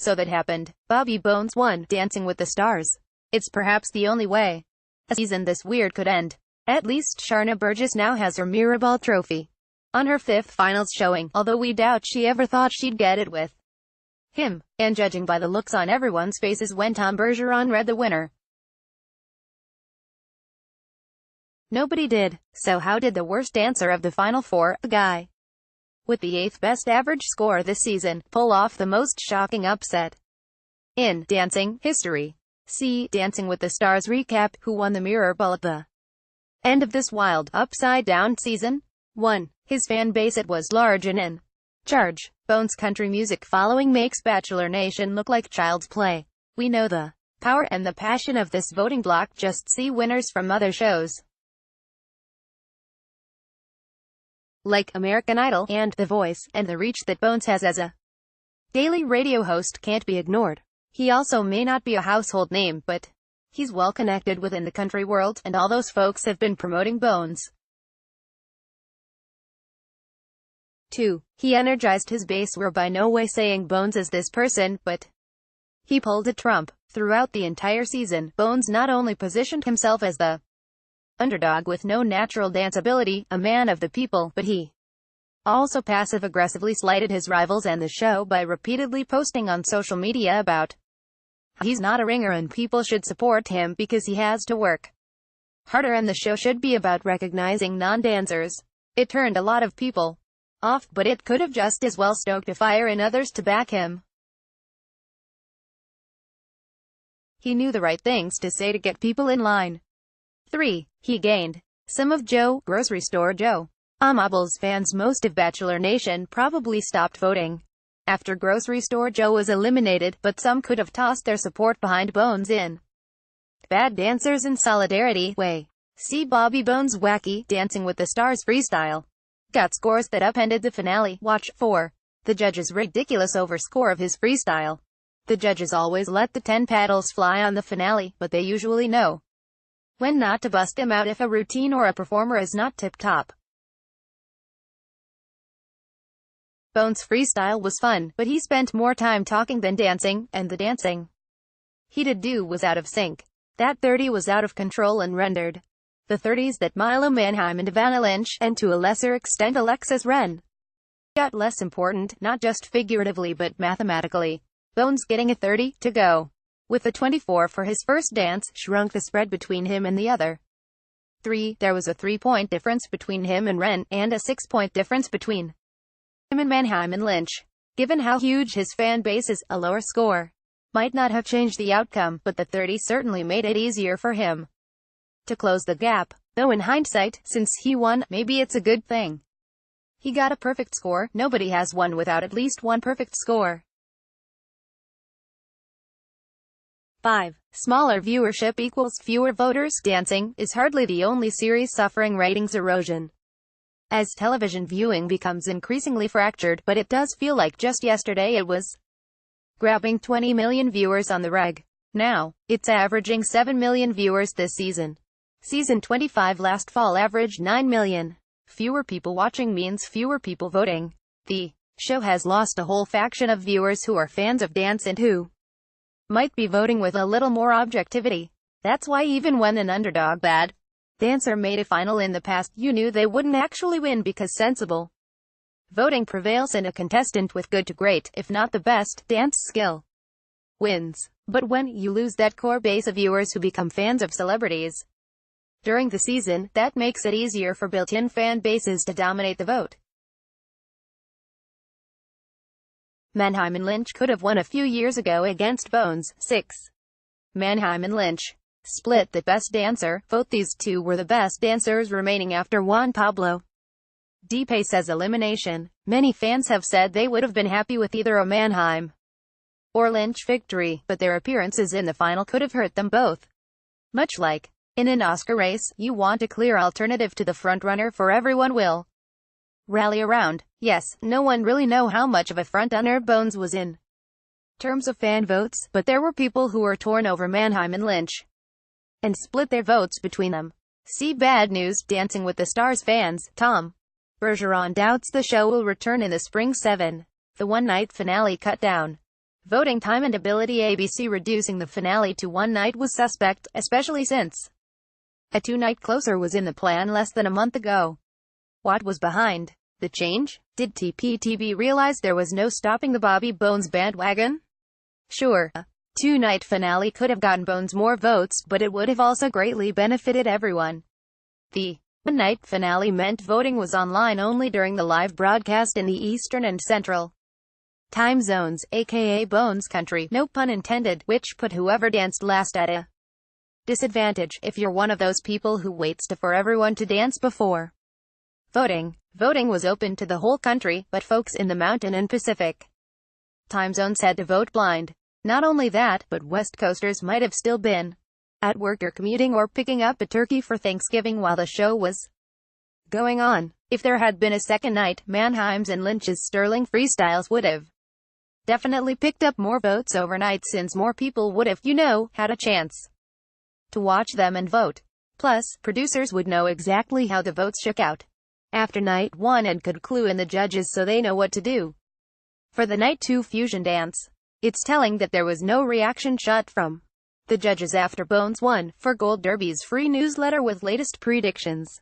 So that happened. Bobby Bones won Dancing with the Stars. It's perhaps the only way a season this weird could end. At least Sharna Burgess now has her Mirrorball trophy on her 5th finals showing, although we doubt she ever thought she'd get it with him. And judging by the looks on everyone's faces when Tom Bergeron read the winner, nobody did. So how did the worst dancer of the Final Four, a guy with the 8th best average score this season, pull off the most shocking upset in dancing history? See Dancing with the Stars recap: Who won the Mirrorball at the end of this wild, upside-down season? 1. His fan base. It was large and in charge. Bones' country music following makes Bachelor Nation look like child's play. We know the power and the passion of this voting block. Just see winners from other shows like American Idol and The Voice, and the reach that Bones has as a daily radio host can't be ignored. He also may not be a household name, but he's well connected within the country world, and all those folks have been promoting Bones. 2. He energized his base. We're by no way saying Bones is this person, but he pulled a Trump. Throughout the entire season, Bones not only positioned himself as the underdog with no natural dance ability, a man of the people, but he also passive-aggressively slighted his rivals and the show by repeatedly posting on social media about how he's not a ringer and people should support him because he has to work harder and the show should be about recognizing non-dancers. It turned a lot of people off, but it could have just as well stoked a fire in others to back him. He knew the right things to say to get people in line. 3. He gained some of Joe, Grocery Store Joe Amable's fans. Most of Bachelor Nation probably stopped voting after Grocery Store Joe was eliminated, but some could have tossed their support behind Bones in Bad Dancers in Solidarity way. See Bobby Bones' wacky Dancing with the Stars freestyle got scores that upended the finale. Watch. 4. The judges' ridiculous overscore of his freestyle. The judges always let the 10 paddles fly on the finale, but they usually know when not to bust him out if a routine or a performer is not tip-top. Bones' freestyle was fun, but he spent more time talking than dancing, and the dancing he did do was out of sync. That 30 was out of control and rendered the 30s that Milo Manheim and Vanna Lynch, and to a lesser extent Alexis Wren, got less important, not just figuratively but mathematically. Bones getting a 30 to go with a 24 for his first dance shrunk the spread between him and the other 3. There was a 3-point difference between him and Wren, and a 6-point difference between him and Manheim and Lynch. Given how huge his fan base is, a lower score might not have changed the outcome, but the 30 certainly made it easier for him to close the gap. Though in hindsight, since he won, maybe it's a good thing he got a perfect score. Nobody has won without at least one perfect score. 5. Smaller viewership equals fewer voters. Dancing is hardly the only series suffering ratings erosion as television viewing becomes increasingly fractured, but it does feel like just yesterday it was grabbing 20 million viewers on the reg. Now, it's averaging 7 million viewers this season. Season 25 last fall averaged 9 million. Fewer people watching means fewer people voting. The show has lost a whole faction of viewers who are fans of dance and who might be voting with a little more objectivity. That's why even when an underdog bad dancer made a final in the past, you knew they wouldn't actually win because sensible voting prevails and a contestant with good to great, if not the best, dance skill wins. But when you lose that core base of viewers who become fans of celebrities during the season, that makes it easier for built-in fan bases to dominate the vote. Manheim and Lynch could have won a few years ago against Bones. 6. Manheim and Lynch split the best dancer vote. These two were the best dancers remaining after Juan Pablo Dipace's elimination. Many fans have said they would have been happy with either a Manheim or Lynch victory, but their appearances in the final could have hurt them both. Much like in an Oscar race, you want a clear alternative to the frontrunner for everyone will rally around. Yes, no one really know how much of a frontrunner Bones was in terms of fan votes, but there were people who were torn over Manheim and Lynch and split their votes between them. See Bad News, Dancing with the Stars fans. Tom Bergeron doubts the show will return in the spring. 7. The one-night finale cut down voting time and ability. ABC reducing the finale to one night was suspect, especially since a two-night closer was in the plan less than a month ago. What was behind the change? Did TPTB realize there was no stopping the Bobby Bones bandwagon? Sure, a two-night finale could have gotten Bones more votes, but it would have also greatly benefited everyone. The one-night finale meant voting was online only during the live broadcast in the Eastern and Central time zones, aka Bones Country, no pun intended, which put whoever danced last at a disadvantage, if you're one of those people who waits for everyone to dance before voting. Voting was open to the whole country, but folks in the Mountain and Pacific time zones had to vote blind. Not only that, but West Coasters might have still been at work or commuting or picking up a turkey for Thanksgiving while the show was going on. If there had been a second night, Mannheim's and Lynch's Sterling freestyles would have definitely picked up more votes overnight, since more people would have, had a chance to watch them and vote. Plus, producers would know exactly how the votes shook out after night one and could clue in the judges so they know what to do for the night two fusion dance. It's telling that there was no reaction shot from the judges after Bones won. For Gold Derby's free newsletter with latest predictions,